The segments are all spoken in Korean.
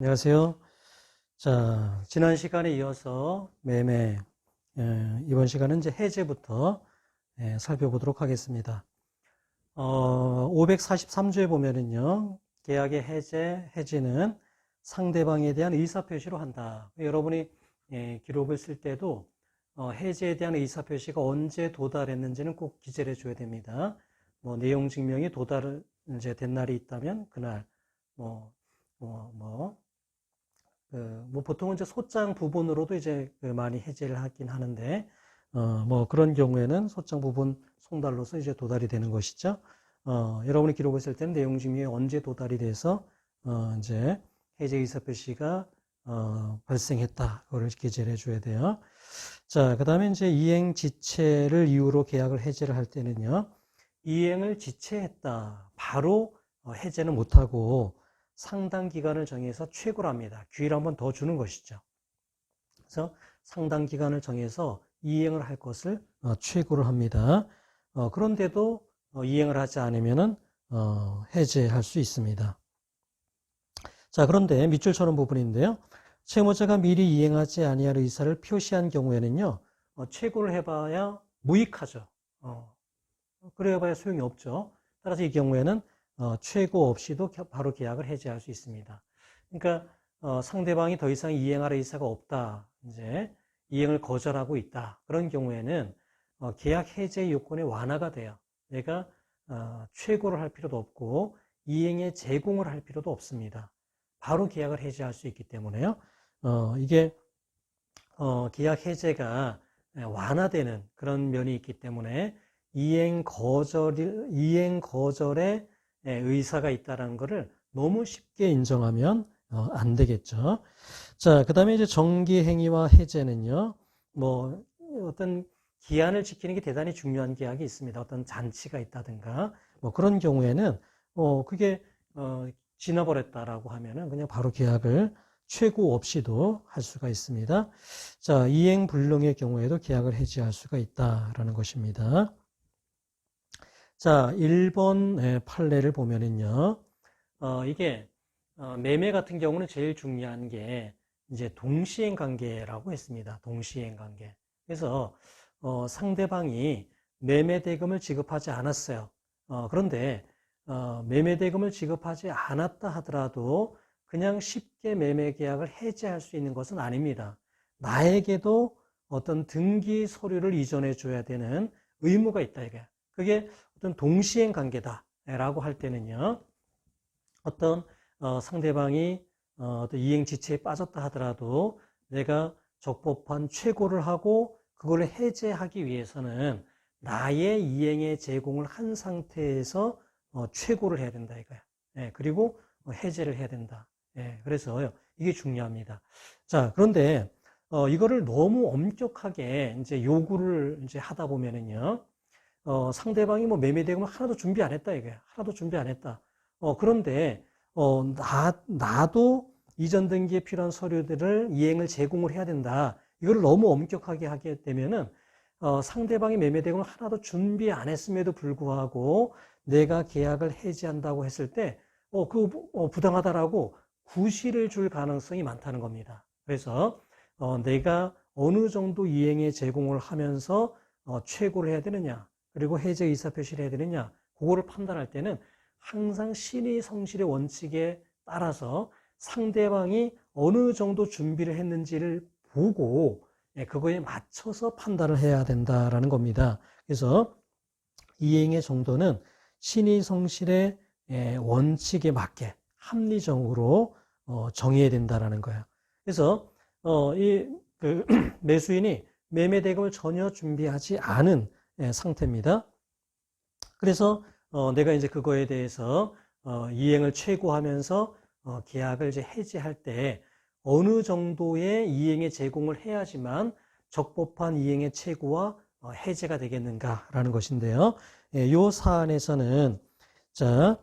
안녕하세요. 자, 지난 시간에 이어서 매매, 이번 시간은 이제 해제부터 살펴보도록 하겠습니다. 543조에 보면은요, 계약의 해지는 상대방에 대한 의사표시로 한다. 여러분이 기록을 쓸 때도 해제에 대한 의사표시가 언제 도달했는지는 꼭 기재를 해줘야 됩니다. 뭐 내용 증명이 도달 이제 된 날이 있다면 그날 뭐 보통은 이제 소장 부분으로도 이제 많이 해제를 하긴 하는데, 뭐 그런 경우에는 소장 부분 송달로서 이제 도달이 되는 것이죠. 여러분이 기록을 쓸 때는 내용 증명이 언제 도달이 돼서 이제 해제 의사 표시가 발생했다. 그걸 기재를 해줘야 돼요. 자, 그 다음에 이제 이행 지체를 이유로 계약을 해제를 할 때는요, 이행을 지체했다. 바로 해제는 못하고 상당 기간을 정해서 최고로 합니다. 기회를 한번 더 주는 것이죠. 그래서 상당 기간을 정해서 이행을 할 것을 최고로 합니다. 그런데도 이행을 하지 않으면은 해제할 수 있습니다. 자, 그런데 밑줄 쳐놓은 부분인데요. 채무자가 미리 이행하지 아니할 의사를 표시한 경우에는요, 최고를 해봐야 무익하죠. 그래봐야 소용이 없죠. 따라서 이 경우에는 최고 없이도 바로 계약을 해제할 수 있습니다. 그러니까 상대방이 더 이상 이행할 의사가 없다, 이제 이행을 거절하고 있다. 그런 경우에는 계약 해제 요건의 완화가 돼요. 내가 최고를 할 필요도 없고 이행의 제공을 할 필요도 없습니다. 바로 계약을 해제할 수 있기 때문에요. 이게 계약 해제가 완화되는 그런 면이 있기 때문에 이행 거절의 의사가 있다는 것을 너무 쉽게 인정하면 안 되겠죠. 자, 그 다음에 이제 정기 행위와 해제는요, 뭐 어떤 기한을 지키는 게 대단히 중요한 계약이 있습니다. 어떤 잔치가 있다든가 뭐 그런 경우에는 그게 지나버렸다라고 하면은 그냥 바로 계약을 최고 없이도 할 수가 있습니다. 자, 이행 불능의 경우에도 계약을 해지할 수가 있다라는 것입니다. 자, 1번 판례를 보면은요, 이게 매매 같은 경우는 제일 중요한 게 이제 동시행 관계라고 했습니다. 동시행 관계. 그래서 상대방이 매매 대금을 지급하지 않았어요. 그런데 매매 대금을 지급하지 않았다 하더라도 그냥 쉽게 매매 계약을 해지할 수 있는 것은 아닙니다. 나에게도 어떤 등기 서류를 이전해 줘야 되는 의무가 있다 이게. 그게 어떤 동시행 관계다라고 할 때는요, 어떤 상대방이 어떤 이행 지체에 빠졌다 하더라도 내가 적법한 최고를 하고 그걸 해제하기 위해서는 나의 이행의 제공을 한 상태에서 최고를 해야 된다 이거야. 그리고 해제를 해야 된다. 그래서 이게 중요합니다. 자, 그런데 이거를 너무 엄격하게 이제 요구를 이제 하다 보면은요, 상대방이 뭐 매매 대금을 하나도 준비 안 했다 이거야. 하나도 준비 안 했다. 그런데 나도 이전 등기에 필요한 서류들을 이행을 제공을 해야 된다. 이거를 너무 엄격하게 하게 되면은 상대방이 매매 대금을 하나도 준비 안 했음에도 불구하고 내가 계약을 해지한다고 했을 때 부당하다라고 구실을 줄 가능성이 많다는 겁니다. 그래서 내가 어느 정도 이행의 제공을 하면서 최고를 해야 되느냐, 그리고 해제 의사 표시를 해야 되느냐, 그거를 판단할 때는 항상 신의 성실의 원칙에 따라서 상대방이 어느 정도 준비를 했는지를 보고 그거에 맞춰서 판단을 해야 된다라는 겁니다. 그래서 이행의 정도는 신의 성실의 원칙에 맞게 합리적으로 정해야 된다라는 거예요. 그래서 매수인이 매매 대금을 전혀 준비하지 않은 상태입니다. 그래서 내가 이제 그거에 대해서 이행을 최고하면서 계약을 이제 해지할 때 어느 정도의 이행의 제공을 해야지만 적법한 이행의 최고와 해제가 되겠는가라는 것인데요. 이 사안에서는 자,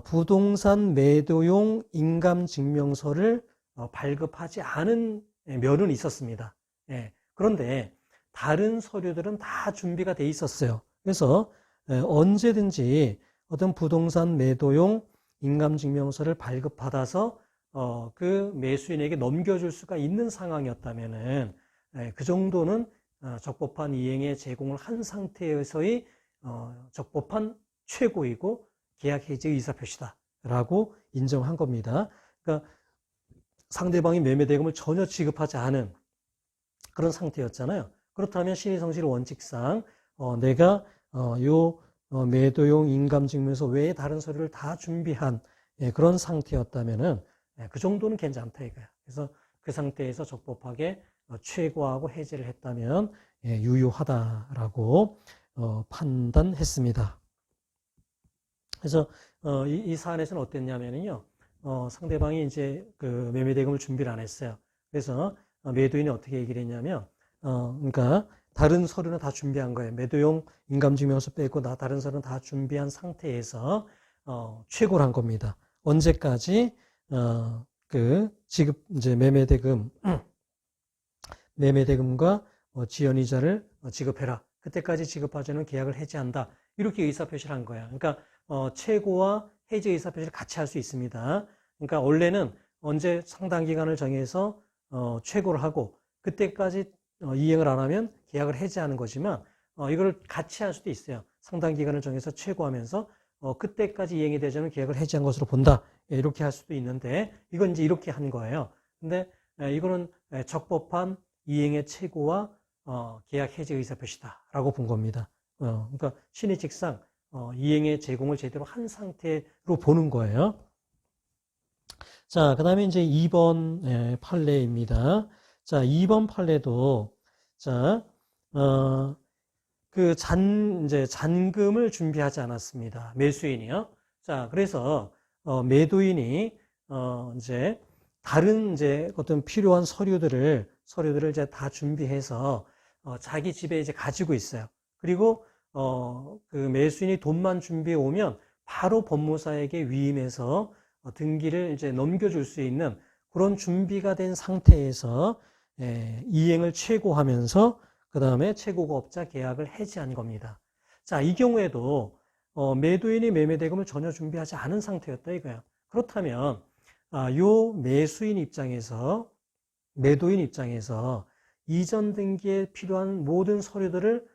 부동산 매도용 인감증명서를 발급하지 않은 면은 있었습니다. 그런데 다른 서류들은 다 준비가 돼 있었어요. 그래서 언제든지 어떤 부동산 매도용 인감증명서를 발급받아서 그 매수인에게 넘겨줄 수가 있는 상황이었다면은 그 정도는 적법한 이행의 제공을 한 상태에서의 적법한 최고이고 계약 해지 의사표시다라고 인정한 겁니다. 그러니까 상대방이 매매대금을 전혀 지급하지 않은 그런 상태였잖아요. 그렇다면 신의성실 원칙상 내가 매도용 인감증명서 외에 다른 서류를 다 준비한 그런 상태였다면은 그 정도는 괜찮다 이거야. 그래서 그 상태에서 적법하게 최고하고 해지를 했다면 유효하다라고 판단했습니다. 그래서 이 사안에서는 어땠냐면요, 상대방이 이제 그 매매대금을 준비를 안 했어요. 그래서 매도인이 어떻게 얘기를 했냐면, 그러니까 다른 서류는 다 준비한 거예요. 매도용 인감증명서 빼고 다른 서류는 다 준비한 상태에서 최고를 한 겁니다. 언제까지 그 지급 이제 매매대금과 지연이자를 지급해라. 그때까지 지급하지 않으면 계약을 해지한다. 이렇게 의사표시를 한 거야. 그러니까 최고와 해지 의사표시를 같이 할 수 있습니다. 그러니까 원래는 언제 상당 기간을 정해서 최고를 하고 그때까지 이행을 안 하면 계약을 해지하는 거지만 이걸 같이 할 수도 있어요. 상당 기간을 정해서 최고하면서 그때까지 이행이 되지 않으면 계약을 해지한 것으로 본다. 이렇게 할 수도 있는데 이건 이제 이렇게 한 거예요. 근데 이거는 적법한 이행의 최고와 계약 해지 의사표시다라고 본 겁니다. 그러니까 신의칙상 이행의 제공을 제대로 한 상태로 보는 거예요. 자, 그 다음에 이제 2번 판례입니다. 자, 2번 판례도, 자, 이제 잔금을 준비하지 않았습니다. 매수인이요. 자, 그래서, 매도인이, 이제, 다른 이제 어떤 필요한 서류들을 이제 다 준비해서, 자기 집에 이제 가지고 있어요. 그리고, 그 매수인이 돈만 준비해 오면 바로 법무사에게 위임해서 등기를 이제 넘겨줄 수 있는 그런 준비가 된 상태에서 이행을 최고하면서 그 다음에 최고가 없자 계약을 해지한 겁니다. 자, 이 경우에도 매도인이 매매대금을 전혀 준비하지 않은 상태였다 이거야. 그렇다면 요 매도인 입장에서 이전 등기에 필요한 모든 서류들을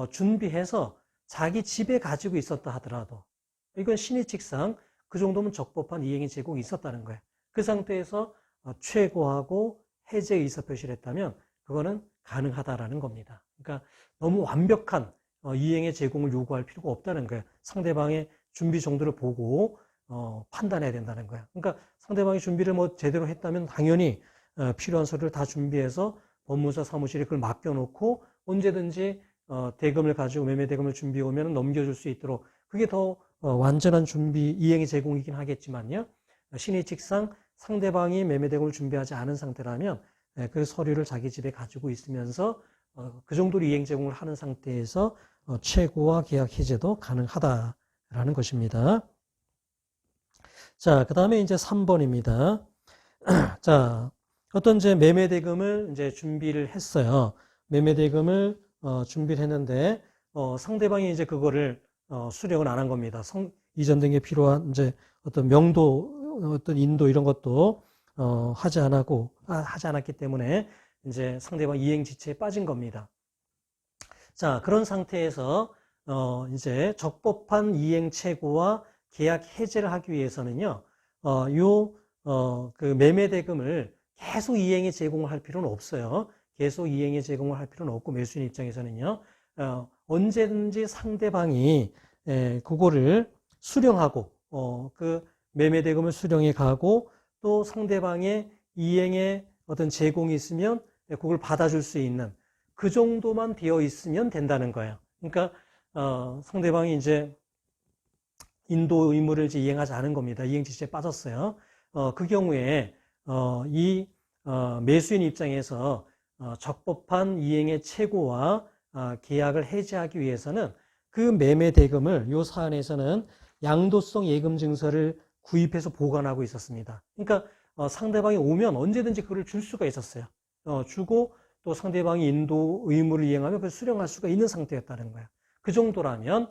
준비해서 자기 집에 가지고 있었다 하더라도 이건 신의칙상 그 정도면 적법한 이행의 제공이 있었다는 거예요. 그 상태에서 최고하고 해제 의사표시를 했다면 그거는 가능하다라는 겁니다. 그러니까 너무 완벽한 이행의 제공을 요구할 필요가 없다는 거예요. 상대방의 준비 정도를 보고 판단해야 된다는 거예요. 그러니까 상대방이 준비를 뭐 제대로 했다면 당연히 필요한 서류를 다 준비해서 법무사 사무실에 그걸 맡겨놓고 언제든지 대금을 가지고 매매대금을 준비해 오면 넘겨줄 수 있도록 그게 더 완전한 준비 이행의 제공이긴 하겠지만요. 신의칙상 상대방이 매매대금을 준비하지 않은 상태라면 그 서류를 자기 집에 가지고 있으면서 그 정도로 이행 제공을 하는 상태에서 최고와 계약 해제도 가능하다라는 것입니다. 자, 그 다음에 이제 3번입니다. 자, 어떤 이제 매매대금을 이제 준비를 했어요. 매매대금을 준비를 했는데 상대방이 이제 그거를 수령을 안 한 겁니다. 이전 등에 필요한 이제 어떤 명도, 어떤 인도 이런 것도 하지 않았기 때문에 이제 상대방 이행 지체에 빠진 겁니다. 자, 그런 상태에서 이제 적법한 이행 최고와 계약 해제를 하기 위해서는요, 그 매매대금을 계속 이행에 제공을 할 필요는 없어요. 계속 이행에 제공을 할 필요는 없고 매수인 입장에서는요, 언제든지 상대방이 그거를 수령하고 그 매매대금을 수령해 가고 또 상대방의 이행에 어떤 제공이 있으면 그걸 받아줄 수 있는 그 정도만 되어 있으면 된다는 거예요. 그러니까 상대방이 이제 인도 의무를 이제 이행하지 않은 겁니다. 이행 지시에 빠졌어요. 그 경우에 이 매수인 입장에서 적법한 이행의 최고와 계약을 해지하기 위해서는 그 매매 대금을 이 사안에서는 양도성 예금 증서를 구입해서 보관하고 있었습니다. 그러니까 상대방이 오면 언제든지 그걸 줄 수가 있었어요. 주고 또 상대방이 인도 의무를 이행하면 그걸 수령할 수가 있는 상태였다는 거예요. 그 정도라면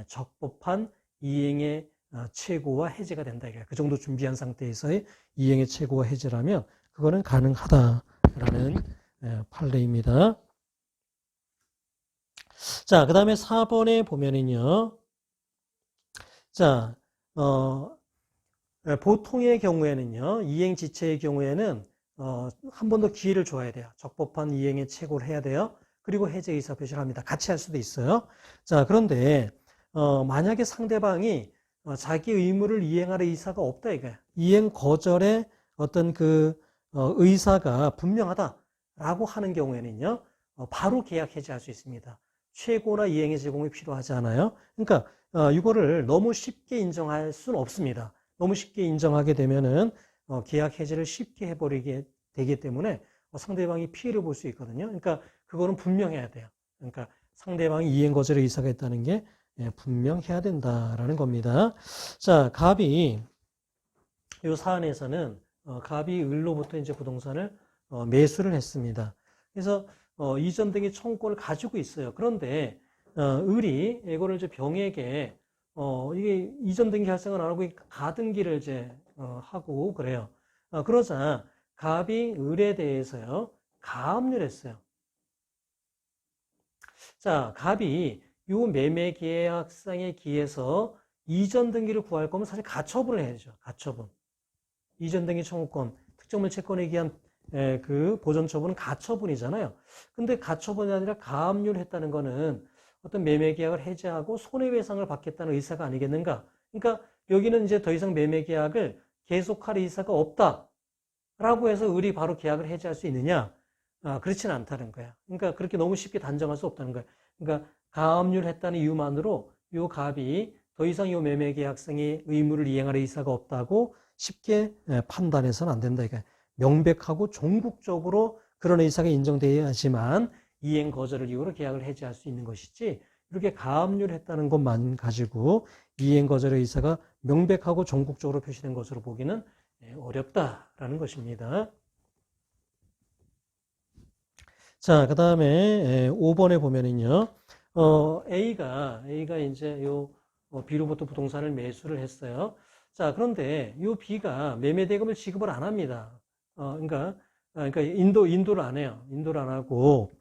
적법한 이행의 최고와 해제가 된다. 그 정도 준비한 상태에서의 이행의 최고와 해제라면 그거는 가능하다라는 판례입니다. 자, 그 다음에 4번에 보면은요. 자, 보통의 경우에는요, 이행지체의 경우에는 한 번 더 기회를 줘야 돼요. 적법한 이행의 최고를 해야 돼요. 그리고 해제 의사표시를 합니다. 같이 할 수도 있어요. 자, 그런데 만약에 상대방이 자기 의무를 이행할 의사가 없다 이거야. 이행 거절의 어떤 그 의사가 분명하다라고 하는 경우에는요, 바로 계약 해제할 수 있습니다. 최고나 이행의 제공이 필요하지 않아요. 그러니까 이거를 너무 쉽게 인정할 수는 없습니다. 너무 쉽게 인정하게 되면은 계약 해제를 쉽게 해버리게 되기 때문에 상대방이 피해를 볼 수 있거든요. 그러니까 그거는 분명해야 돼요. 그러니까 상대방이 이행 거절의 의사가 있다는 게 분명해야 된다라는 겁니다. 자, 갑이 이 사안에서는 갑이 을로부터 이제 부동산을 매수를 했습니다. 그래서 이전 등기 청구권을 가지고 있어요. 그런데 을이 이거를 이제 병에게 이게 이전 등기 발생을 안 하고 가등기를 이제 하고 그래요. 그러자 갑이 을에 대해서요 가압류를 했어요. 자, 갑이 요 매매계약상에 기해서 이전 등기를 구할 거면 사실 가처분을 해야죠. 가처분. 이전 등기 청구권, 특정물 채권에 의한 그 보전 처분은 가처분이잖아요. 근데 가처분이 아니라 가압류를 했다는 거는 어떤 매매계약을 해제하고 손해배상을 받겠다는 의사가 아니겠는가? 그러니까 여기는 이제 더 이상 매매계약을 계속할 의사가 없다라고 해서 을이 바로 계약을 해제할 수 있느냐? 그렇지는 않다는 거야. 그러니까 그렇게 너무 쉽게 단정할 수 없다는 거야. 그러니까 가압류를 했다는 이유만으로 요 갑이 더 이상 요 매매계약상의 의무를 이행할 의사가 없다고 쉽게 판단해서는 안 된다. 그러니까 명백하고 종국적으로 그런 의사가 인정돼야지만 이행 거절을 이유로 계약을 해제할 수 있는 것이지 이렇게 가압류를 했다는 것만 가지고 이행 거절의 의사가 명백하고 종국적으로 표시된 것으로 보기는 어렵다라는 것입니다. 자, 그 다음에 5번에 보면은요, A가 이제 요 B로부터 부동산을 매수를 했어요. 자, 그런데 요 B가 매매 대금을 지급을 안 합니다. 그러니까 인도를 안 해요. 인도를 안 하고,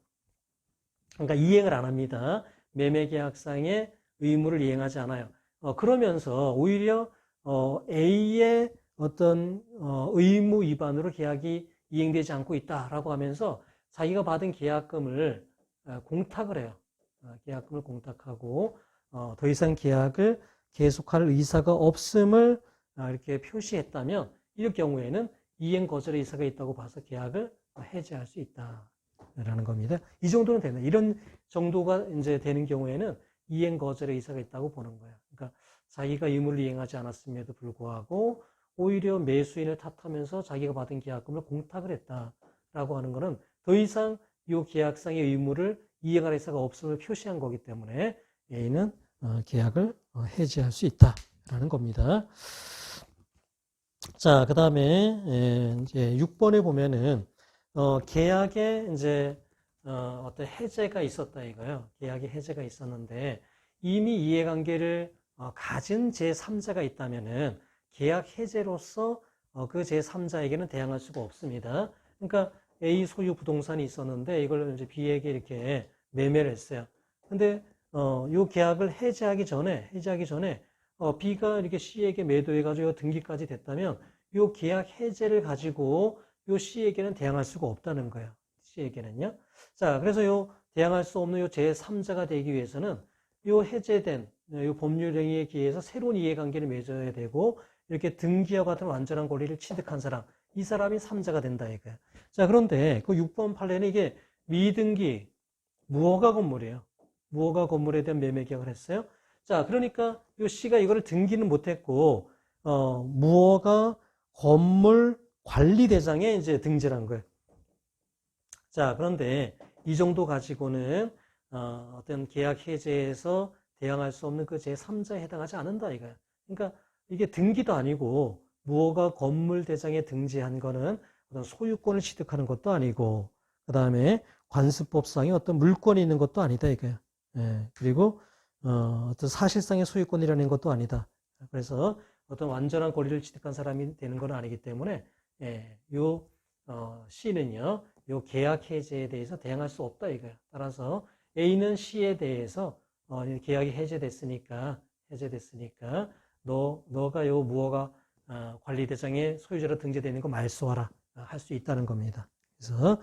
그러니까 이행을 안 합니다. 매매 계약상의 의무를 이행하지 않아요. 그러면서 오히려 A의 어떤 의무 위반으로 계약이 이행되지 않고 있다라고 하면서 자기가 받은 계약금을 공탁을 해요. 계약금을 공탁하고 더 이상 계약을 계속할 의사가 없음을 이렇게 표시했다면 이럴 경우에는 이행 거절의 의사가 있다고 봐서 계약을 해제할 수 있다라는 겁니다. 이 정도는 되는 이런 정도가 이제 되는 경우에는 이행 거절의 의사가 있다고 보는 거예요. 그러니까 자기가 의무를 이행하지 않았음에도 불구하고 오히려 매수인을 탓하면서 자기가 받은 계약금을 공탁을 했다라고 하는 것은 더 이상 이 계약상의 의무를 이행할 의사가 없음을 표시한 거기 때문에 A는 계약을 해지할 수 있다라는 겁니다. 자, 그 다음에 이제 6번에 보면은 계약에 이제 어떤 해제가 있었다 이거요. 계약에 해제가 있었는데 이미 이해관계를 가진 제3자가 있다면은 계약 해제로서 그 제3자에게는 대항할 수가 없습니다. 그러니까 A 소유 부동산이 있었는데 이걸 이제 B에게 이렇게 매매를 했어요. 근데 요 계약을 해제하기 전에 B가 이렇게 C에게 매도해가지고 등기까지 됐다면 요 계약 해제를 가지고 요 C에게는 대항할 수가 없다는 거예요. C에게는요. 자, 그래서 요 대항할 수 없는 요 제3자가 되기 위해서는 요 해제된 요 법률 행위에 기해서 새로운 이해관계를 맺어야 되고 이렇게 등기와 같은 완전한 권리를 취득한 사람, 이 사람이 3자가 된다 이거예요. 자, 그런데 그 6번 판례는 이게 미등기 무허가 건물이에요. 무허가 건물에 대한 매매 계약을 했어요. 자, 그러니까 요 C가 이거를 등기는 못했고 무허가 건물 관리대장에 이제 등재를 한 거예요. 자, 그런데 이 정도 가지고는 어떤 계약 해제에서 대항할 수 없는 그 제3자에 해당하지 않는다 이거예요. 그러니까 이게 등기도 아니고 무허가 건물 대장에 등재한 거는 어떤 소유권을 취득하는 것도 아니고 그 다음에 관습법상의 어떤 물권이 있는 것도 아니다 이거예요. 예, 그리고 어떤 사실상의 소유권이라는 것도 아니다. 그래서 어떤 완전한 권리를 취득한 사람이 되는 건 아니기 때문에 요 C는요, 요 계약 해제에 대해서 대항할 수 없다 이거예요. 따라서 A는 C에 대해서 계약이 해제됐으니까 너가 요 무허가 관리 대상의 소유자로 등재되어 있는 거 말소하라 할 수 있다는 겁니다. 그래서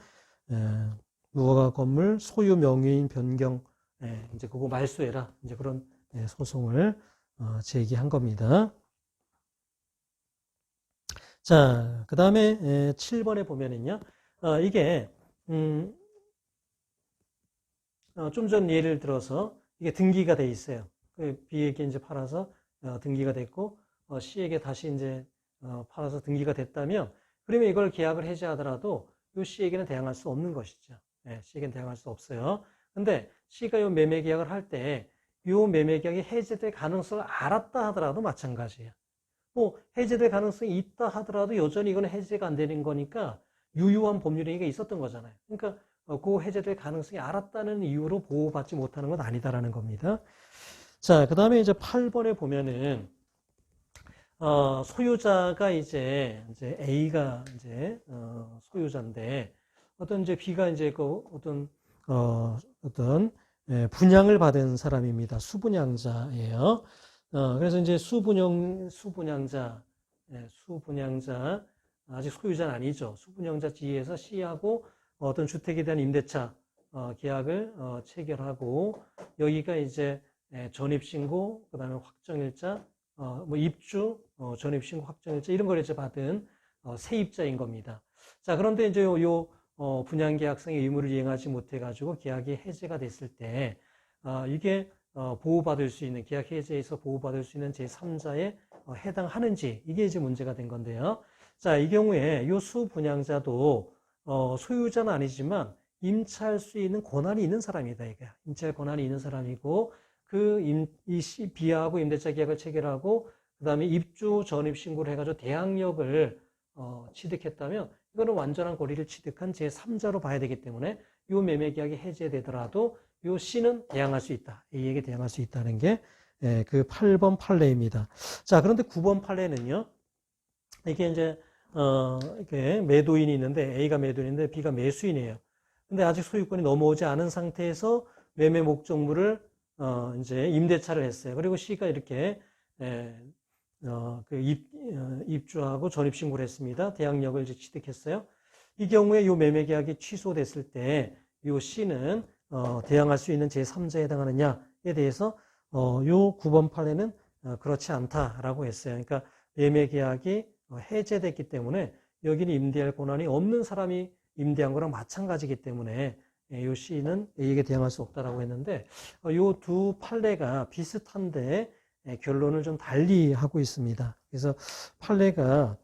무허가 건물 소유 명의인 변경 이제 그거 말소해라 이제 그런 소송을 제기한 겁니다. 자, 그 다음에 7번에 보면은요, 이게 좀 전 예를 들어서 이게 등기가 돼 있어요. B에게 이제 팔아서 등기가 됐고 C에게 다시 이제 팔아서 등기가 됐다면, 그러면 이걸 계약을 해지하더라도 이 C에게는 대항할 수 없는 것이죠. C에게는 대항할 수 없어요. 근데 C가 이 매매 계약을 할 때 이 매매 계약이 해제될 가능성을 알았다 하더라도 마찬가지예요. 뭐 해제될 가능성이 있다 하더라도 여전히 이건 해제가 안 되는 거니까 유효한 법률행위가 있었던 거잖아요. 그러니까 그 해제될 가능성이 알았다는 이유로 보호받지 못하는 건 아니다라는 겁니다. 자, 그 다음에 이제 8번에 보면은 소유자가 이제 A가 이제 소유자인데 어떤 이제 B가 이제 그 어떤 분양을 받은 사람입니다. 수분양자예요. 그래서 이제 수분양자, 아직 소유자는 아니죠. 수분양자 지위에서 C하고 어떤 주택에 대한 임대차 계약을 체결하고, 여기가 이제 전입신고, 그 다음에 확정일자, 뭐 입주, 전입신고, 확정일자 이런 걸 이제 받은 세입자인 겁니다. 자, 그런데 이제 요 분양계약상의 의무를 이행하지 못해가지고 계약이 해제가 됐을 때 이게 보호받을 수 있는, 계약 해제에서 보호받을 수 있는 제3자에 해당하는지, 이게 이제 문제가 된 건데요. 자, 이 경우에 이 수분양자도 소유자는 아니지만 임차할 수 있는 권한이 있는 사람이다 이거야. 임차할 권한이 있는 사람이고, 이 B하고 임대차 계약을 체결하고 그 다음에 입주 전입 신고를 해가지고 대항력을 취득했다면 이거는 완전한 권리를 취득한 제3자로 봐야 되기 때문에 이 매매 계약이 해제되더라도 이 C는 대항할 수 있다. A에게 대항할 수 있다는 게 그 8번 판례입니다. 자, 그런데 9번 판례는요. 이게 이제 이렇게 매도인이 있는데 A가 매도인인데 B가 매수인이에요. 근데 아직 소유권이 넘어오지 않은 상태에서 매매 목적물을 이제 임대차를 했어요. 그리고 C가 이렇게 입주하고 전입신고를 했습니다. 대항력을 이제 취득했어요. 이 경우에 이 매매 계약이 취소됐을 때 이 C는 대항할 수 있는 제3자에 해당하느냐에 대해서 요 9번 판례는 그렇지 않다라고 했어요. 그러니까 매매 계약이 해제됐기 때문에 여기는 임대할 권한이 없는 사람이 임대한 거랑 마찬가지이기 때문에 요 C는 A에게 대항할 수 없다라고 했는데 요 두 판례가 비슷한데 결론을 좀 달리 하고 있습니다. 그래서 판례가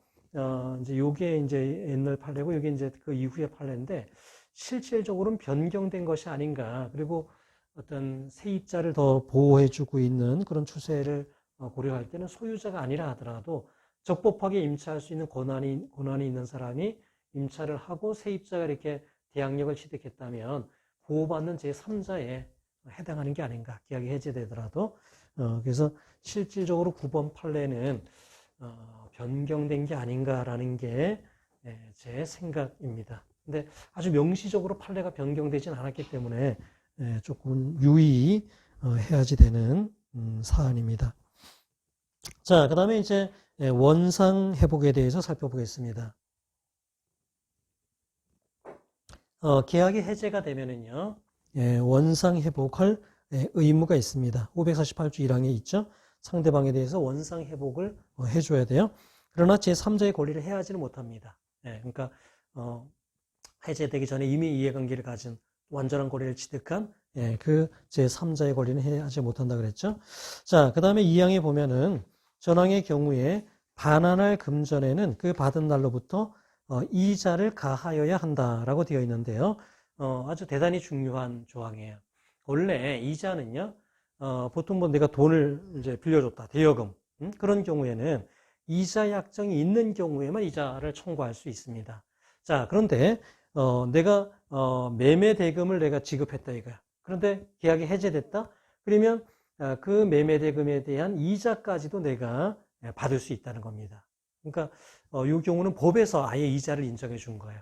이제 요게 이제 옛날 판례고 요게 이제 그 이후의 판례인데 실질적으로는 변경된 것이 아닌가. 그리고 어떤 세입자를 더 보호해주고 있는 그런 추세를 고려할 때는 소유자가 아니라 하더라도 적법하게 임차할 수 있는 권한이 있는 사람이 임차를 하고 세입자가 이렇게 대항력을 취득했다면 보호받는 제3자에 해당하는 게 아닌가. 계약이 해제되더라도. 그래서 실질적으로 9번 판례는 변경된 게 아닌가라는 게 제 생각입니다. 근데 아주 명시적으로 판례가 변경되지는 않았기 때문에 조금 유의해야지 되는 사안입니다. 자, 그 다음에 이제 원상회복에 대해서 살펴보겠습니다. 계약이 해제가 되면은요, 원상회복할 의무가 있습니다. 548조 1항에 있죠. 상대방에 대해서 원상회복을 해줘야 돼요. 그러나 제3자의 권리를 해하지는 못합니다. 그러니까 해제되기 전에 이미 이해관계를 가진 완전한 권리를 취득한 그 제3자의 권리는 해하지 못한다 그랬죠. 자, 그 다음에 2항에 보면은 전항의 경우에 반환할 금전에는 그 받은 날로부터 이자를 가하여야 한다라고 되어 있는데요. 아주 대단히 중요한 조항이에요. 원래 이자는요, 보통 뭐 내가 돈을 이제 빌려줬다, 대여금, 그런 경우에는 이자 약정이 있는 경우에만 이자를 청구할 수 있습니다. 자, 그런데 내가 매매 대금을 내가 지급했다 이거야. 그런데 계약이 해제됐다? 그러면 그 매매대금에 대한 이자까지도 내가 받을 수 있다는 겁니다. 그러니까 이 경우는 법에서 아예 이자를 인정해 준 거예요.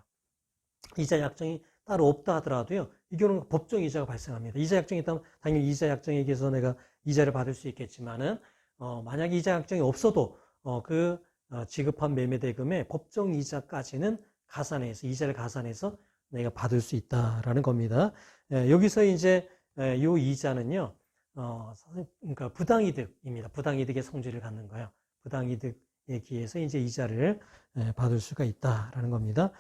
이자 약정이 따로 없다 하더라도요, 이 경우는 법정 이자가 발생합니다. 이자 약정이 있다면 당연히 이자 약정에 의해서 내가 이자를 받을 수 있겠지만은 만약에 이자 약정이 없어도 지급한 매매대금의 법정 이자까지는 가산해서 이자를 가산해서 내가 받을 수 있다라는 겁니다. 여기서 이제 이 이자는요, 그러니까 부당이득입니다. 부당이득의 성질을 갖는 거예요. 부당이득에 기해서 이제 이자를 받을 수가 있다라는 겁니다.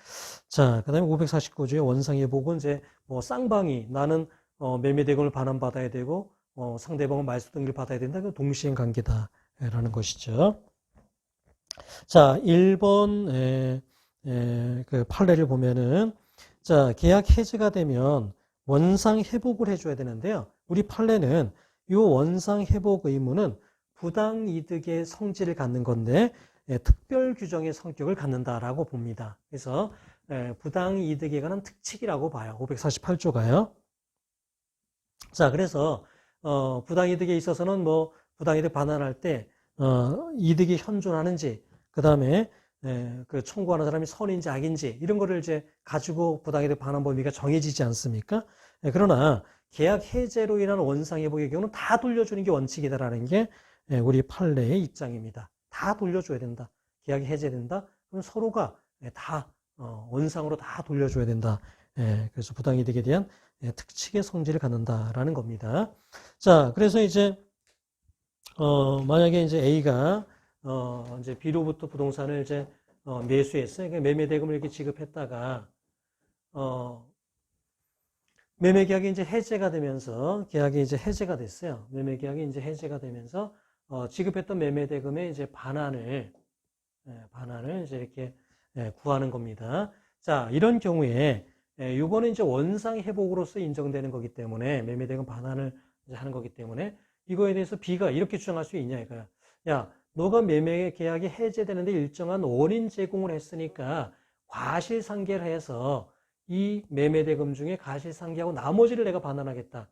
자, 그다음에 549조의 원상회복은 이제 뭐 쌍방이 나는 매매대금을 반환받아야 되고 상대방은 말소등기를 받아야 된다. 그 동시행 관계다라는 것이죠. 자, 1번 그 판례를 보면은 자, 계약 해지가 되면 원상 회복을 해줘야 되는데요. 우리 판례는 이 원상 회복 의무는 부당 이득의 성질을 갖는 건데 특별 규정의 성격을 갖는다라고 봅니다. 그래서 부당 이득에 관한 특칙이라고 봐요. 548조가요. 자, 그래서 부당 이득에 있어서는 뭐 부당 이득 반환할 때 이득이 현존하는지, 그 다음에 그 청구하는 사람이 선인지 악인지 이런 거를 이제 가지고 부당이득 반환 범위가 정해지지 않습니까? 그러나 계약 해제로 인한 원상회복의 경우는 다 돌려주는 게 원칙이다라는 게 우리 판례의 입장입니다. 다 돌려줘야 된다. 계약이 해제된다. 그럼 서로가 다 원상으로 다 돌려줘야 된다. 그래서 부당이득에 대한 특칙의 성질을 갖는다라는 겁니다. 자, 그래서 이제 만약에 이제 A가 이제 B로부터 부동산을 이제 매수했어요. 그러니까 매매대금을 이렇게 지급했다가 매매계약이 이제 해제가 되면서 계약이 이제 해제가 됐어요. 매매계약이 이제 해제가 되면서 지급했던 매매대금의 이제 반환을 이제 이렇게 구하는 겁니다. 자, 이런 경우에 이거는 이제 원상 회복으로서 인정되는 거기 때문에 매매대금 반환을 이제 하는 거기 때문에 이거에 대해서 B가 이렇게 주장할 수 있냐 이거야. 야, 너가 매매 계약이 해제되는데 일정한 원인 제공을 했으니까 과실상계를 해서 이 매매대금 중에 과실상계하고 나머지를 내가 반환하겠다.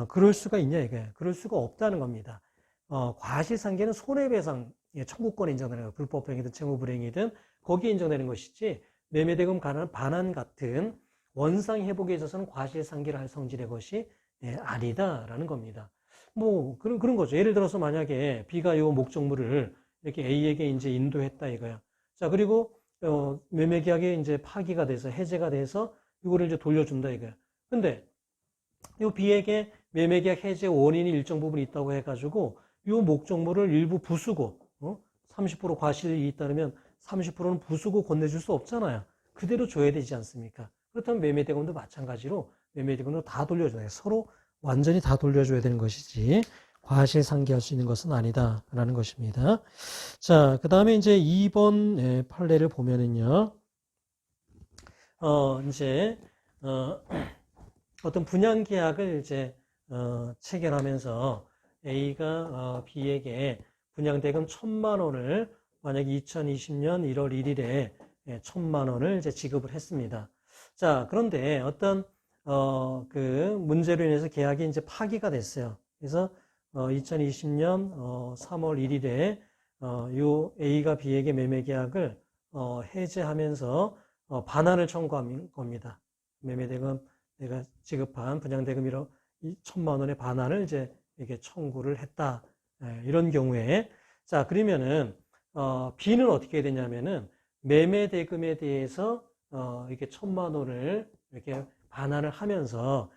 그럴 수가 있냐 이거야. 그럴 수가 없다는 겁니다. 과실상계는 손해배상 청구권에 인정되는 거예요. 불법행위든 채무불행이든 거기에 인정되는 것이지 매매대금 반환 같은 원상회복에 있어서는 과실상계를 할 성질의 것이 아니다라는 겁니다. 뭐 그런 거죠. 예를 들어서 만약에 B가 이 목적물을 이렇게 A에게 이제 인도했다 이거야. 자, 그리고 매매계약이 이제 파기가 돼서 해제가 돼서 이거를 이제 돌려준다 이거야. 근데 이 B에게 매매계약 해제 원인이 일정 부분 있다고 해가지고 이 목적물을 일부 부수고 30% 과실이 있다면 30%는 부수고 건네줄 수 없잖아요. 그대로 줘야 되지 않습니까? 그렇다면 매매대금도 마찬가지로 매매대금도 다 돌려줘야 돼요. 서로 완전히 다 돌려줘야 되는 것이지 과실상계할 수 있는 것은 아니다라는 것입니다. 자, 그 다음에 이제 2번 판례를 보면은요, 이제 어떤 분양 계약을 이제 체결하면서 A가 B에게 분양대금 1,000만 원을 만약에 2020년 1월 1일에 1,000만 원을 이제 지급을 했습니다. 자, 그런데 어떤 그 문제로 인해서 계약이 이제 파기가 됐어요. 그래서 2020년 3월 1일에 요 A가 B에게 매매 계약을 해제하면서 반환을 청구한 겁니다. 매매대금 내가 지급한 분양대금 1,000만 원의 반환을 이제 이게 청구를 했다. 이런 경우에 자, 그러면은 B는 어떻게 해야 되냐면은 매매대금에 대해서 이렇게 1,000만 원을 이렇게 반환을 하면서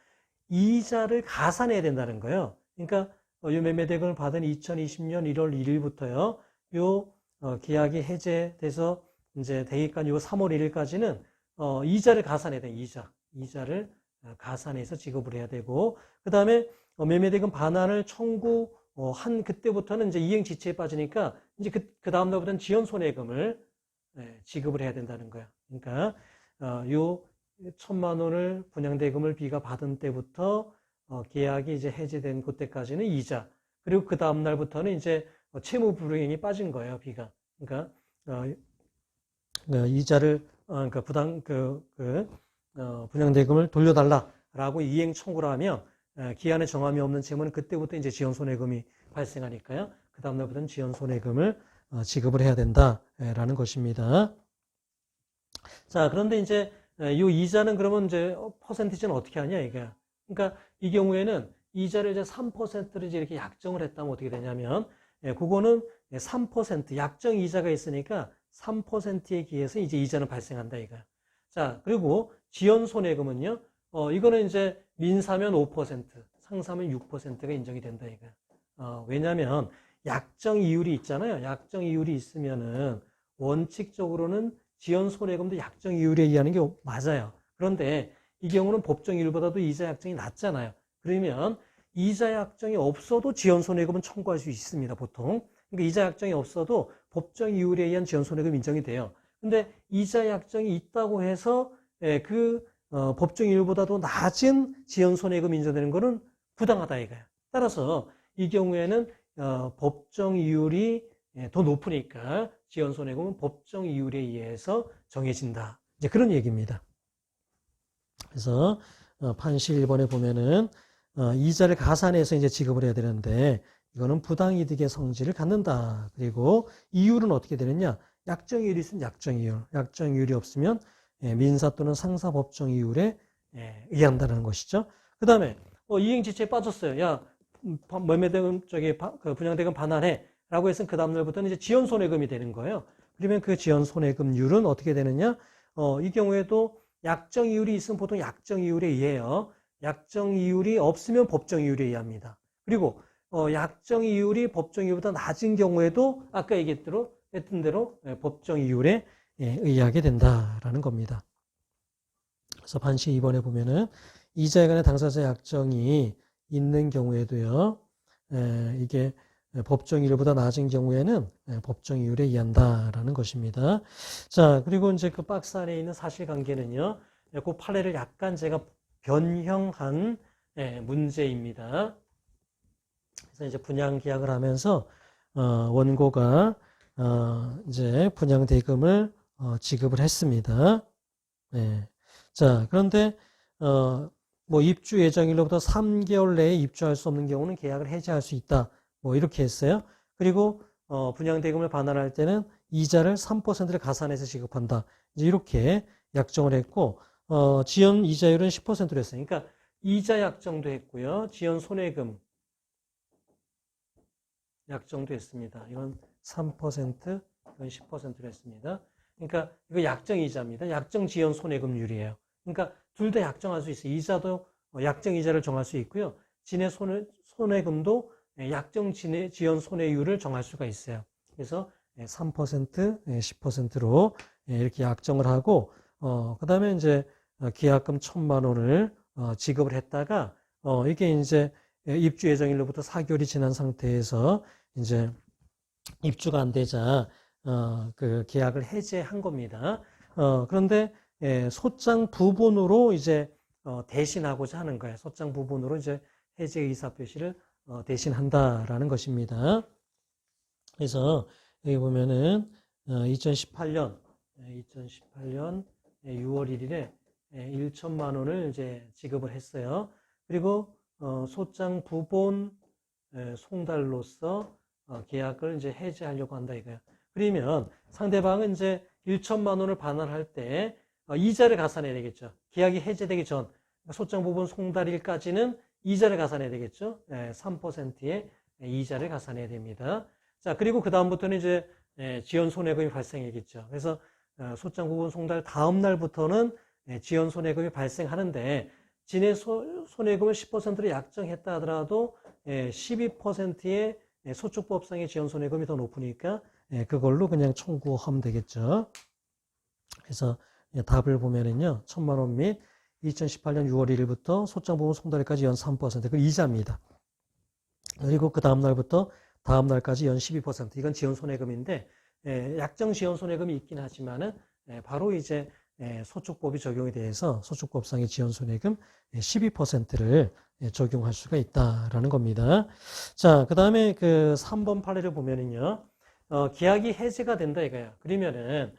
이자를 가산해야 된다는 거예요. 그러니까 이 매매대금을 받은 2020년 1월 1일부터요. 요 계약이 해제돼서 이제 되기까지 요 3월 1일까지는 이자를 가산해야 돼요. 이자를 가산해서 지급을 해야 되고, 그 다음에 매매대금 반환을 청구한 그때부터는 이제 이행지체에 빠지니까 이제 그 다음 날부터는 지연손해금을 지급을 해야 된다는 거야. 그러니까 요 1,000만 원을 분양대금을 B가 받은 때부터 계약이 이제 해제된 그때까지는 이자, 그리고 그 다음 날부터는 이제 채무불이행이 빠진 거예요, B가. 그러니까 이자를 그러니까 분양대금을 돌려달라라고 이행 청구를 하면 기한에 정함이 없는 채무는 그때부터 이제 지연손해금이 발생하니까요. 그 다음날부터는 지연손해금을 지급을 해야 된다라는 것입니다. 자, 그런데 이제 이 이자는 그러면 이제 퍼센티지는 어떻게 하냐 이게. 그러니까 이 경우에는 이자를 이제 3%를 이제 이렇게 약정을 했다면 어떻게 되냐면, 그거는 3% 약정 이자가 있으니까 3%에 기해서 이제 이자는 발생한다 이거. 자, 그리고 지연손해금은요. 이거는 이제 민사면 5%, 상사면 6%가 인정이 된다 이거. 왜냐하면 약정 이율이 있잖아요. 약정 이율이 있으면은 원칙적으로는 지연손해금도 약정 이율에 의하는 게 맞아요. 그런데 이 경우는 법정 이율보다도 이자 약정이 낮잖아요. 그러면 이자 약정이 없어도 지연손해금은 청구할 수 있습니다, 보통. 그러니까 이자 약정이 없어도 법정 이율에 의한 지연손해금 인정이 돼요. 근데 이자 약정이 있다고 해서 법정 이율보다도 낮은 지연손해금 인정되는 거는 부당하다 이거예요. 따라서 이 경우에는 법정 이율이 더 높으니까 지연손해금은 법정 이율에 의해서 정해진다. 이제 그런 얘기입니다. 그래서 판시 1번에 보면은 이자를 가산해서 이제 지급을 해야 되는데 이거는 부당이득의 성질을 갖는다. 그리고 이율은 어떻게 되느냐? 약정이율이 있으면 약정이율, 약정이율이 없으면 민사 또는 상사 법정 이율에 의한다는 것이죠. 그 다음에 이행지체에 빠졌어요. 야, 매매대금 분양대금 반환해 라고 해서 그 다음날부터는 이제 지연손해금이 되는 거예요. 그러면 그 지연손해금률은 어떻게 되느냐? 이 경우에도 약정이율이 있으면 보통 약정이율에 의해요. 약정이율이 없으면 법정이율에 의합니다. 그리고 약정이율이 법정이율보다 낮은 경우에도 아까 했던 대로 법정이율에 의하게 된다라는 겁니다. 그래서 반시 2번에 보면은 이자에 관한 당사자 약정이 있는 경우에도요. 이게 법정이율보다 낮은 경우에는 법정이율에 의한다라는 것입니다. 자, 그리고 이제 그 박스 안에 있는 사실관계는요. 그 판례를 약간 제가 변형한 문제입니다. 그래서 이제 분양계약을 하면서 원고가 이제 분양대금을 지급을 했습니다. 자, 그런데 뭐 입주 예정일로부터 3개월 내에 입주할 수 없는 경우는 계약을 해지할 수 있다. 뭐 이렇게 했어요. 그리고 분양대금을 반환할 때는 이자를 3%를 가산해서 지급한다. 이제 이렇게 약정을 했고 지연 이자율은 10%로 했어요. 그러니까 이자 약정도 했고요. 지연 손해금 약정도 했습니다. 이건 3%, 이건 10%로 했습니다. 그러니까 이거 약정 이자입니다. 약정 지연 손해금률이에요. 그러니까 둘 다 약정할 수 있어요. 이자도 약정 이자를 정할 수 있고요. 진해 손해금도 약정 지연 손해율을 정할 수가 있어요. 그래서 3%, 10%로 이렇게 약정을 하고 그 다음에 이제 계약금 1,000만 원을 지급을 했다가 이게 이제 입주 예정일로부터 4개월이 지난 상태에서 이제 입주가 안 되자 그 계약을 해제한 겁니다. 그런데 소장 부분으로 이제 대신하고자 하는 거예요. 소장 부분으로 이제 해제 의사 표시를 대신한다라는 것입니다. 그래서 여기 보면은 2018년 6월 1일에 1천만 원을 이제 지급을 했어요. 그리고 소장 부본 송달로서 계약을 이제 해지하려고 한다 이거예요. 그러면 상대방은 이제 1천만 원을 반환할 때 이자를 가산해야 되겠죠. 계약이 해제되기 전 소장 부본 송달일까지는 이자를 가산해야 되겠죠. 3%의 이자를 가산해야 됩니다. 자, 그리고 그 다음부터는 이제 지연 손해금이 발생하겠죠. 그래서 소장 부본 송달 다음 날부터는 지연 손해금이 발생하는데 진해 손해금을 10%로 약정했다 하더라도 12%의 소축법상의 지연 손해금이 더 높으니까 그걸로 그냥 청구하면 되겠죠. 그래서 답을 보면은요, 1,000만 원 및 2018년 6월 1일부터 소장 부분 송달까지 연 3%, 그 이자입니다. 그리고 그 다음 날부터 다음 날까지 연 12%, 이건 지연 손해금인데 약정 지연 손해금이 있긴 하지만은 바로 이제 소축법이 적용이 돼서 소축법상의 지연 손해금 12%를 적용할 수가 있다라는 겁니다. 자, 그 다음에 그 3번 판례를 보면은요, 계약이 해지가 된다 이거예요. 그러면은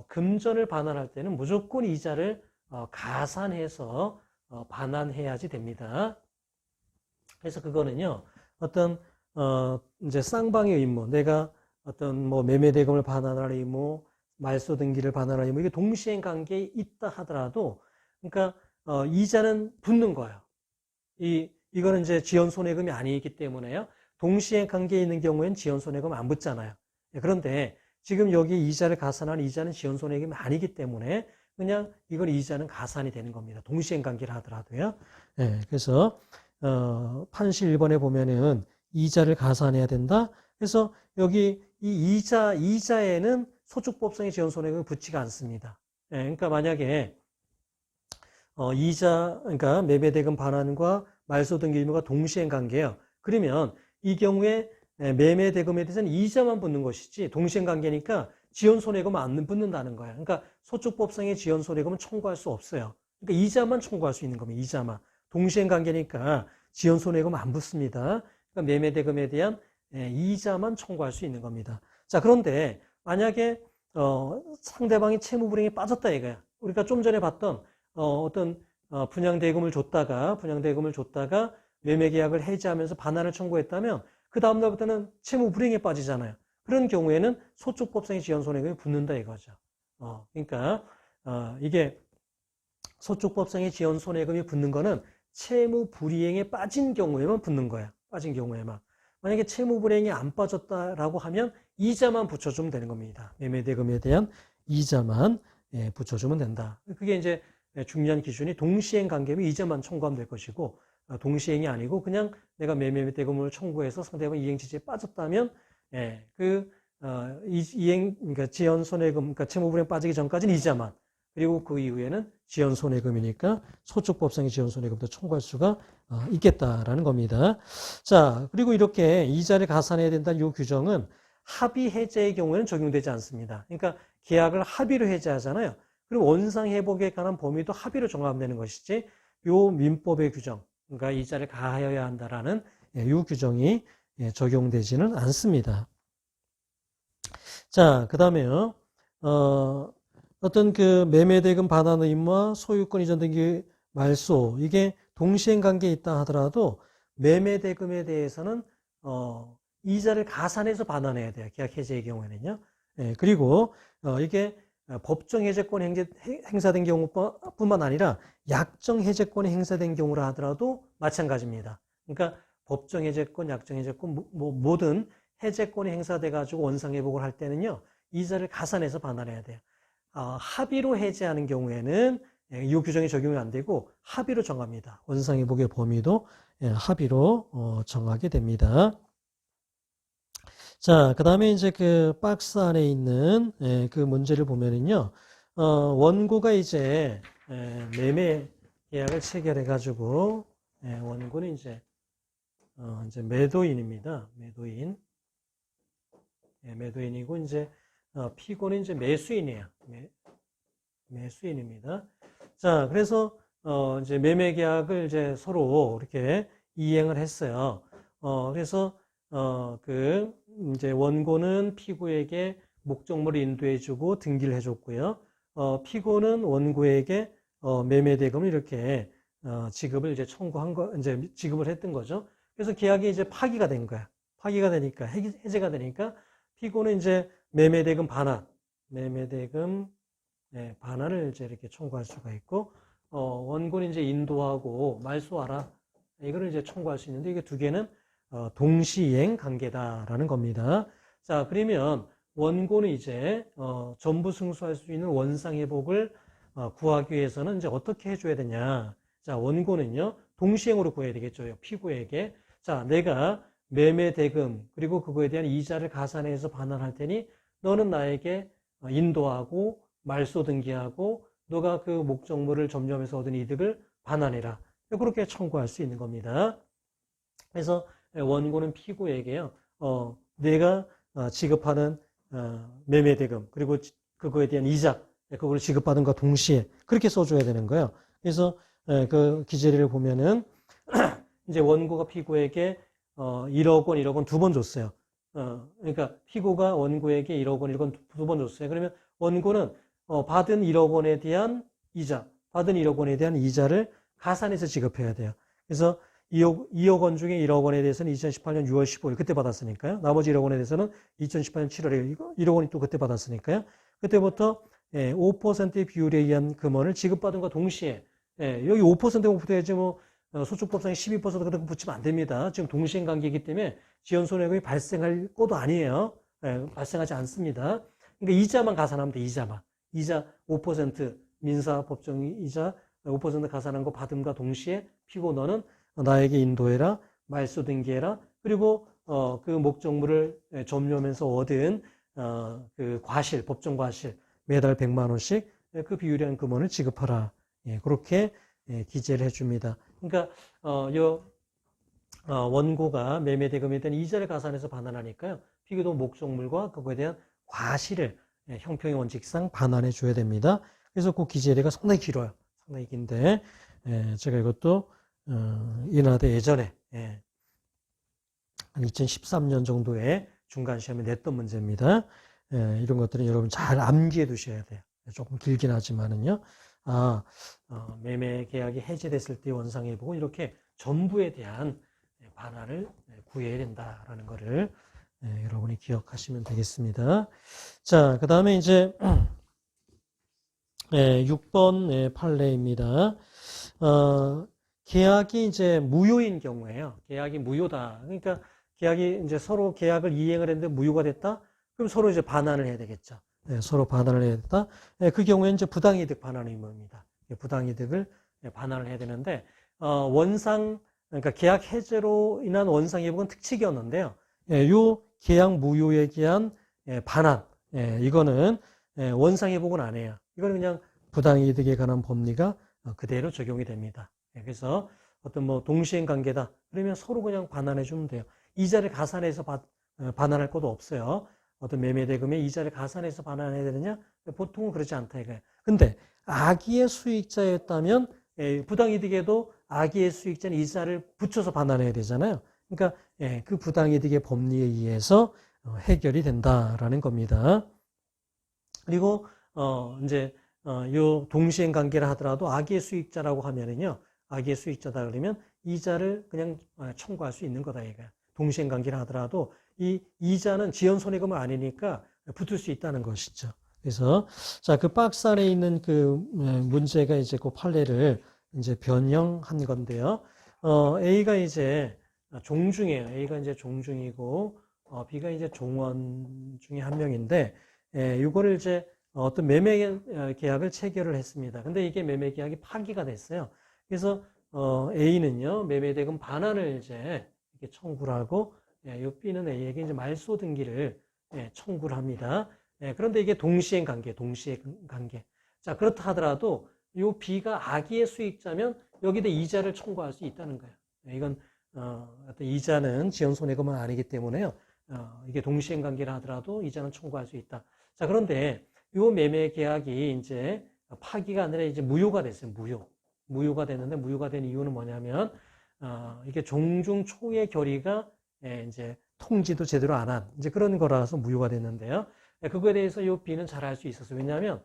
금전을 반환할 때는 무조건 이자를 가산해서 반환해야지 됩니다. 그래서 그거는요, 어떤, 이제 쌍방의 의무, 내가 어떤 뭐 매매대금을 반환할 의무, 말소 등기를 반환할 의무, 이게 동시행 관계에 있다 하더라도, 그러니까, 이자는 붙는 거예요. 이거는 이제 지연손해금이 아니기 때문에요. 동시행 관계에 있는 경우에는 지연손해금 안 붙잖아요. 그런데 지금 여기 이자를 가산한 이자는 지연손해금이 아니기 때문에 그냥 이건 이자는 가산이 되는 겁니다. 동시행 관계를 하더라도요. 그래서 판시 1번에 보면은 이자를 가산해야 된다. 그래서 여기 이 이자에는 소축법상의 지연손해금이 붙지가 않습니다. 그러니까 만약에 그러니까 매매대금 반환과 말소 등기 의무가 동시행 관계예요. 그러면 이 경우에 매매대금에 대해서는 이자만 붙는 것이지 동시행 관계니까 지연손해금은 안 붙는다는 거예요. 그러니까 소축법상의 지연손해금은 청구할 수 없어요. 그러니까 이자만 청구할 수 있는 겁니다. 이자만. 동시행 관계니까 지연손해금은 안 붙습니다. 그러니까 매매대금에 대한 이자만 청구할 수 있는 겁니다. 자, 그런데 만약에 상대방이 채무불이행에 빠졌다 이거야. 우리가 좀 전에 봤던 어떤 분양대금을 줬다가 매매계약을 해지하면서 반환을 청구했다면 그 다음날부터는 채무불이행에 빠지잖아요. 그런 경우에는 소축법상의 지연손해금이 붙는다 이거죠. 그러니까 이게 소축법상의 지연손해금이 붙는 거는 채무불이행에 빠진 경우에만 붙는 거야. 빠진 경우에만. 만약에 채무불이행이 안 빠졌다라고 하면 이자만 붙여주면 되는 겁니다. 매매대금에 대한 이자만 붙여주면 된다. 그게 이제 중요한 기준이 동시행 관계면 이자만 청구하면 될 것이고 동시행이 아니고 그냥 내가 매매대금을 청구해서 상대방 이행지지에 빠졌다면 그러니까 지연손해금, 그러니까 채무불이행 빠지기 전까지는 이자만, 그리고 그 이후에는 지연손해금이니까 소축법상의 지연손해금도 청구할 수가 있겠다라는 겁니다. 자, 그리고 이렇게 이자를 가산해야 된다는 이 규정은 합의 해제의 경우에는 적용되지 않습니다. 그러니까 계약을 합의로 해제하잖아요. 그리고 원상회복에 관한 범위도 합의로 정하면 것이지 요 민법의 규정, 그러니까 이자를 가하여야 한다라는 이 규정이 적용되지는 않습니다. 자, 그 다음에요. 어떤 그 매매대금 반환 의무와 소유권 이전 등기 말소, 이게 동시행 관계에 있다 하더라도 매매대금에 대해서는 이자를 가산해서 반환해야 돼요. 계약 해제의 경우에는요. 그리고 이게 법정 해제권 행사된 경우뿐만 아니라 약정 해제권이 행사된 경우라 하더라도 마찬가지입니다. 그러니까 법정 해제권, 약정 해제권, 모든 해제권이 행사돼 가지고 원상회복을 할 때는요, 이자를 가산해서 반환해야 돼요. 합의로 해제하는 경우에는 이 규정이 적용이 안 되고 합의로 정합니다. 원상회복의 범위도 합의로 정하게 됩니다. 자, 그 다음에 이제 그 박스 안에 있는 그 문제를 보면은요, 원고가 이제 매매 계약을 체결해 가지고 원고는 이제 매도인입니다. 매도인이고 이제 피고는 이제 매수인이에요. 매수인입니다. 자, 그래서 이제 매매 계약을 이제 서로 이렇게 이행을 했어요. 그래서 이제 원고는 피고에게 목적물을 인도해주고 등기를 해줬고요. 피고는 원고에게 매매대금을 이렇게 지급을 이제 이제 지급을 했던 거죠. 그래서 계약이 이제 파기가 된 거야. 파기가 되니까 해제가 되니까 피고는 이제 매매대금 반환을 이제 이렇게 청구할 수가 있고, 원고는 이제 인도하고 말소하라. 이거를 이제 청구할 수 있는데 이게 두 개는 동시이행 관계다라는 겁니다. 자, 그러면 원고는 이제 전부 승소할 수 있는 원상회복을 구하기 위해서는 이제 어떻게 해줘야 되냐? 자, 원고는요 동시행으로 구해야 되겠죠. 피고에게. 자, 내가 매매대금 그리고 그거에 대한 이자를 가산해서 반환할 테니 너는 나에게 인도하고 말소 등기하고 너가 그 목적물을 점점해서 얻은 이득을 반환해라. 그렇게 청구할 수 있는 겁니다. 그래서 원고는 피고에게요, 내가 지급하는 매매대금 그리고 그거에 대한 이자, 그걸 지급받은 것과 동시에 그렇게 써줘야 되는 거예요. 그래서 그 기재리를 보면은 이제 원고가 피고에게 1억 원 두 번 줬어요. 그러니까 피고가 원고에게 1억 원 두 번 줬어요. 그러면 원고는 받은 1억 원에 대한 이자, 받은 1억 원에 대한 이자를 가산해서 지급해야 돼요. 그래서 2억 원 중에 1억 원에 대해서는 2018년 6월 15일 그때 받았으니까요. 나머지 1억 원에 대해서는 2018년 7월에 1억 원이 또 그때 받았으니까요. 그때부터 5%의 비율에 의한 금원을 지급받은과 동시에 여기 5%가 붙어야지 뭐 소축법상에 12% 그런 거 붙이면 안 됩니다. 지금 동시행관계이기 때문에 지연손해금이 발생할 것도 아니에요. 발생하지 않습니다. 그러니까 이자만 가산하면 돼. 이자만. 이자 5% 민사법정이자 5% 가산한 거 받음과 동시에 피고 너는 나에게 인도해라, 말소 등기해라. 그리고 그 목적물을 점유하면서 얻은 그 과실, 법정 과실 매달 100만 원씩 그 비율에 한 금원을 지급하라. 그렇게 기재를 해줍니다. 그러니까 원고가 매매대금에 대한 이자를 가산해서 반환하니까요. 피고도 목적물과 그거에 대한 과실을 형평의 원칙상 반환해 줘야 됩니다. 그래서 그 기재례가 상당히 길어요. 상당히 긴데 제가 이것도 인하대 예전에 한 2013년 정도에 중간 시험에 냈던 문제입니다. 이런 것들은 여러분 잘 암기해 두셔야 돼요. 조금 길긴 하지만은요. 매매 계약이 해지됐을 때 원상회복은 이렇게 전부에 대한 반환을 구해야 된다라는 것을 여러분이 기억하시면 되겠습니다. 자, 그 다음에 이제 6번 판례입니다. 계약이 이제 무효인 경우에요. 계약이 무효다. 그러니까 계약이 이제 서로 계약을 이행을 했는데 무효가 됐다? 그럼 서로 이제 반환을 해야 되겠죠. 서로 반환을 해야 됐다. 그 경우에 이제 부당이득 반환 의무입니다. 부당이득을 반환을 해야 되는데, 그러니까 계약 해제로 인한 원상회복은 특칙이었는데요. 요 계약 무효에 대한 반환, 이거는 원상회복은 안 해요. 이거는 그냥 부당이득에 관한 법리가 그대로 적용이 됩니다. 그래서 어떤 뭐 동시행 관계다. 그러면 서로 그냥 반환해 주면 돼요. 이자를 가산해서 반환할 것도 없어요. 어떤 매매대금에 이자를 가산해서 반환해야 되느냐? 보통은 그렇지 않다 이거예요. 근데 악의의 수익자였다면 부당이득에도 악의의 수익자는 이자를 붙여서 반환해야 되잖아요. 그러니까 그 부당이득의 법리에 의해서 해결이 된다라는 겁니다. 그리고 이제 요 동시행 관계를 하더라도 악의의 수익자라고 하면은요. 악의의 수익자다 그러면 이자를 그냥 청구할 수 있는 거다 이거야. 동시행 관계를 하더라도 이 이자는 지연 손해금은 아니니까 붙을 수 있다는 것이죠. 그래서 자, 그 박스 안에 있는 그 문제가 이제 그 판례를 이제 변형한 건데요. A가 이제 종중이에요. A가 이제 종중이고 B가 이제 종원 중에 한 명인데 이거를 이제 어떤 매매 계약을 체결을 했습니다. 근데 이게 매매 계약이 파기가 됐어요. 그래서 A는요 매매대금 반환을 이제 이렇게 청구를 하고 요 B는 A에게 이제 말소 등기를 청구를 합니다. 그런데 이게 동시행 관계. 자, 그렇다 하더라도 요 B가 악의의 수익자면 여기다 이자를 청구할 수 있다는 거예요. 이건 어떤 이자는 지연손해금은 아니기 때문에요. 이게 동시행 관계라 하더라도 이자는 청구할 수 있다. 자, 그런데 요 매매 계약이 이제 파기가 아니라 이제 무효가 됐어요. 무효가 됐는데 무효가 된 이유는 뭐냐면 이게 종중 초의 결의가 이제 통지도 제대로 안 한 이제 그런 거라서 무효가 됐는데요. 그거에 대해서 요 B는 잘 알 수 있었어요. 왜냐하면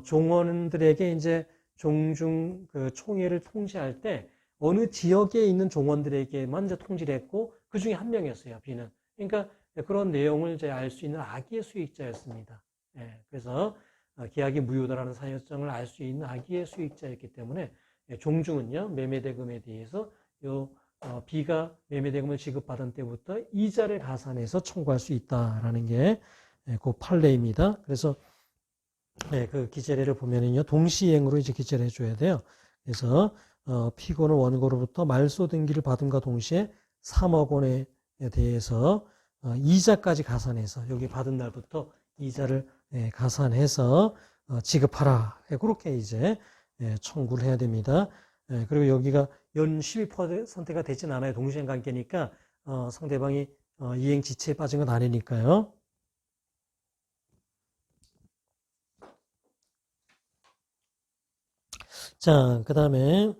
종원들에게 이제 종중 그 총회를 통지할 때 어느 지역에 있는 종원들에게만 이제 통지를 했고 그 중에 한 명이었어요. B는. 그러니까 그런 내용을 이제 알 수 있는 악의의 수익자였습니다. 그래서 계약이 무효다라는 사유성을 알 수 있는 악의의 수익자였기 때문에 종중은요 매매대금에 대해서 요 B가 매매대금을 지급받은 때부터 이자를 가산해서 청구할 수 있다라는 게 그 판례입니다. 그래서 그 기재례를 보면은요 동시행으로 이제 기재를 해줘야 돼요. 그래서 피고는 원고로부터 말소 등기를 받음과 동시에 3억 원에 대해서 이자까지 가산해서 여기 받은 날부터 이자를 가산해서 지급하라. 그렇게 이제 청구를 해야 됩니다. 그리고 여기가 연 12%가 되진 않아요. 동시행 관계니까 상대방이 이행 지체에 빠진 건 아니니까요. 자, 그 다음에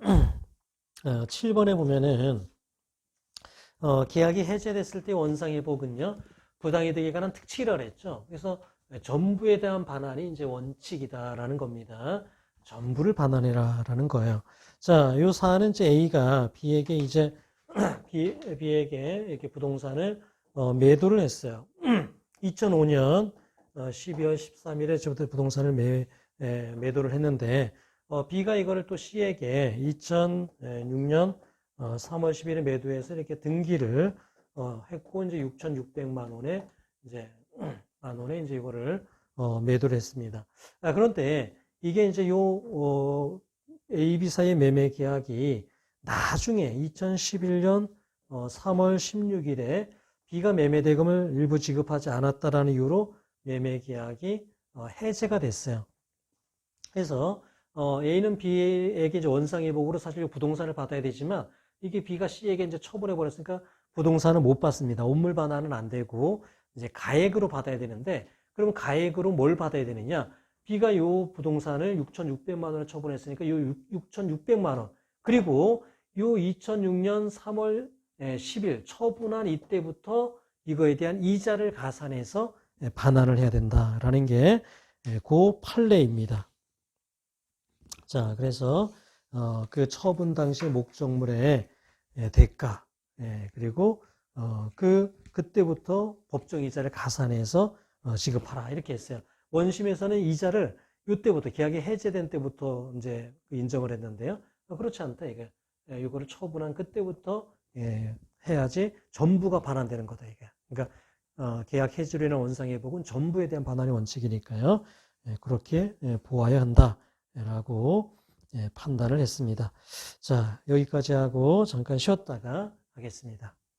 7번에 보면은 계약이 해제됐을 때 원상회복은요 부당이득에 관한 특칙이라고 했죠. 그래서 전부에 대한 반환이 이제 원칙이다라는 겁니다. 전부를 반환해라라는 거예요. 자, 요 사안은 이제 A가 B에게 이제 B에게 이렇게 부동산을 매도를 했어요. 2005년 12월 13일에 저부터 부동산을 매도를 했는데 B가 이거를 또 C에게 2006년 3월 10일에 매도해서 이렇게 등기를 했고 이제 6,600만 원에 이제 이제 이거를 매도를 했습니다. 그런데 이게 이제 A, B 사이의 매매 계약이 나중에 2011년 3월 16일에 B가 매매 대금을 일부 지급하지 않았다라는 이유로 매매 계약이 해제가 됐어요. 그래서 A는 B에게 이제 원상회복으로 사실 부동산을 받아야 되지만 이게 B가 C에게 이제 처분해 버렸으니까 부동산은 못 받습니다. 온물 반환은 안 되고 이제 가액으로 받아야 되는데 그러면 가액으로 뭘 받아야 되느냐? B가 요 부동산을 6,600만 원을 처분했으니까 요 6,600만 원 그리고 요 2006년 3월 10일 처분한 이때부터 이거에 대한 이자를 가산해서 반환을 해야 된다라는 게 그 판례입니다. 자, 그래서 그 처분 당시 목적물의 대가 그리고 그때부터 법정 이자를 가산해서 지급하라 이렇게 했어요. 원심에서는 이자를 이때부터 계약이 해제된 때부터 이제 인정을 했는데요. 그렇지 않다 이게 이거를 처분한 그때부터 해야지 전부가 반환되는 거다 이게. 그러니까 계약 해지료나 원상회복은 전부에 대한 반환의 원칙이니까요. 그렇게 보아야 한다라고 판단을 했습니다. 자, 여기까지 하고 잠깐 쉬었다가 하겠습니다.